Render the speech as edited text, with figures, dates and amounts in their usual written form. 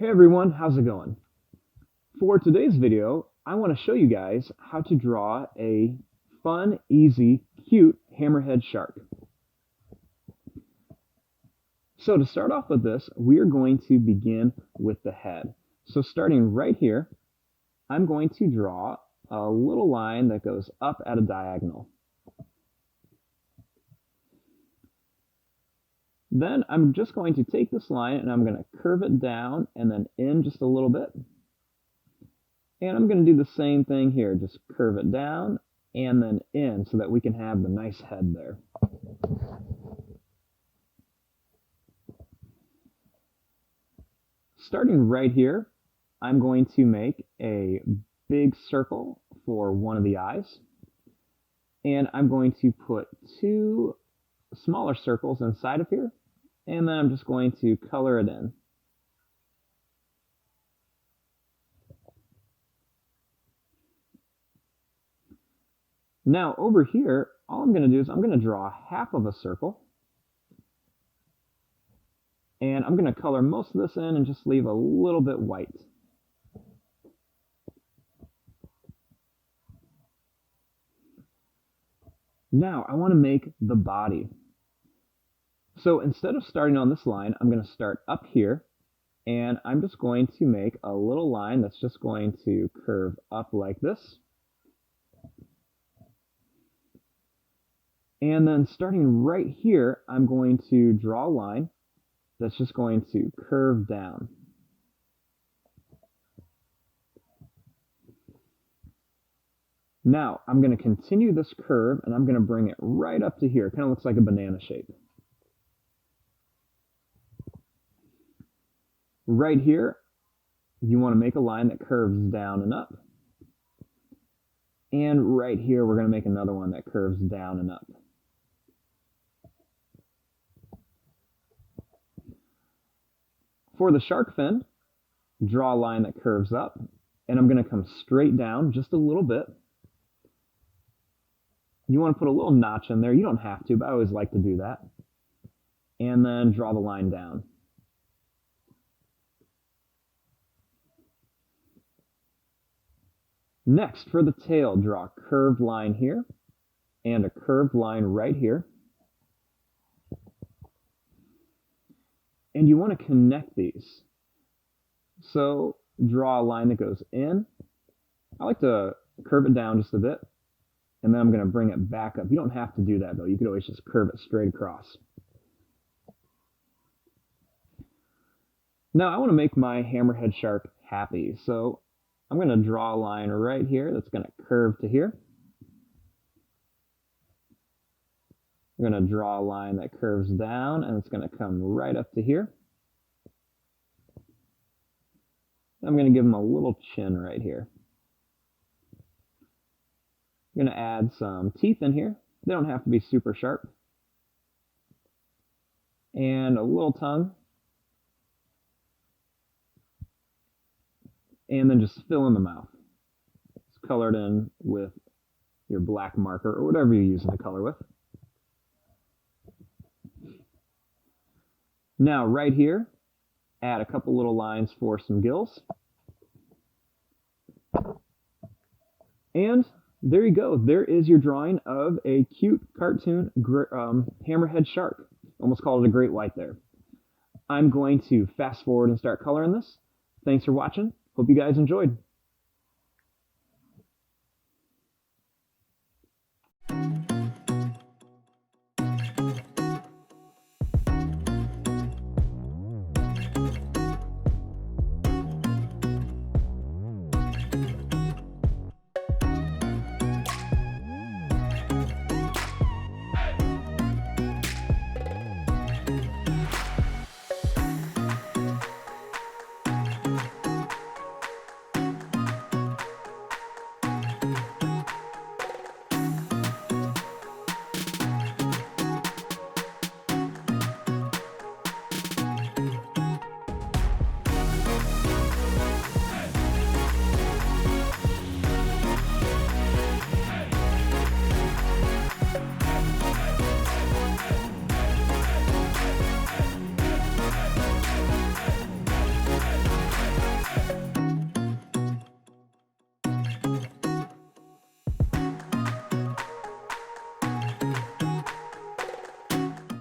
Hey everyone, how's it going? For today's video, I want to show you guys how to draw a fun, easy, cute hammerhead shark. So to start off with this, we are going to begin with the head. So starting right here, I'm going to draw a little line that goes up at a diagonal. Then I'm just going to take this line and I'm going to curve it down and then in just a little bit. And I'm going to do the same thing here, just curve it down and then in so that we can have the nice head there. Starting right here, I'm going to make a big circle for one of the eyes. And I'm going to put two smaller circles inside of here. And then I'm just going to color it in. Now over here, all I'm going to do is I'm going to draw half of a circle. And I'm going to color most of this in and just leave a little bit white. Now I want to make the body. So instead of starting on this line, I'm going to start up here. And I'm just going to make a little line that's just going to curve up like this. And then starting right here, I'm going to draw a line that's just going to curve down. Now, I'm going to continue this curve and I'm going to bring it right up to here. It kind of looks like a banana shape. Right here, you want to make a line that curves down and up. And right here, we're going to make another one that curves down and up. For the shark fin, draw a line that curves up, and I'm going to come straight down just a little bit. You want to put a little notch in there. You don't have to, but I always like to do that. And then draw the line down. Next, for the tail, draw a curved line here and a curved line right here. And you want to connect these. So draw a line that goes in. I like to curve it down just a bit, and then I'm going to bring it back up. You don't have to do that, though. You could always just curve it straight across. Now I want to make my hammerhead shark happy. So I'm going to draw a line right here that's going to curve to here. I'm going to draw a line that curves down, and it's going to come right up to here. I'm going to give him a little chin right here. I'm going to add some teeth in here. They don't have to be super sharp. And a little tongue. And then just fill in the mouth. It's colored in with your black marker or whatever you're using to color with. Now right here, add a couple little lines for some gills. And there you go. There is your drawing of a cute cartoon hammerhead shark. Almost called it a great white there. I'm going to fast forward and start coloring this. Thanks for watching. Hope you guys enjoyed.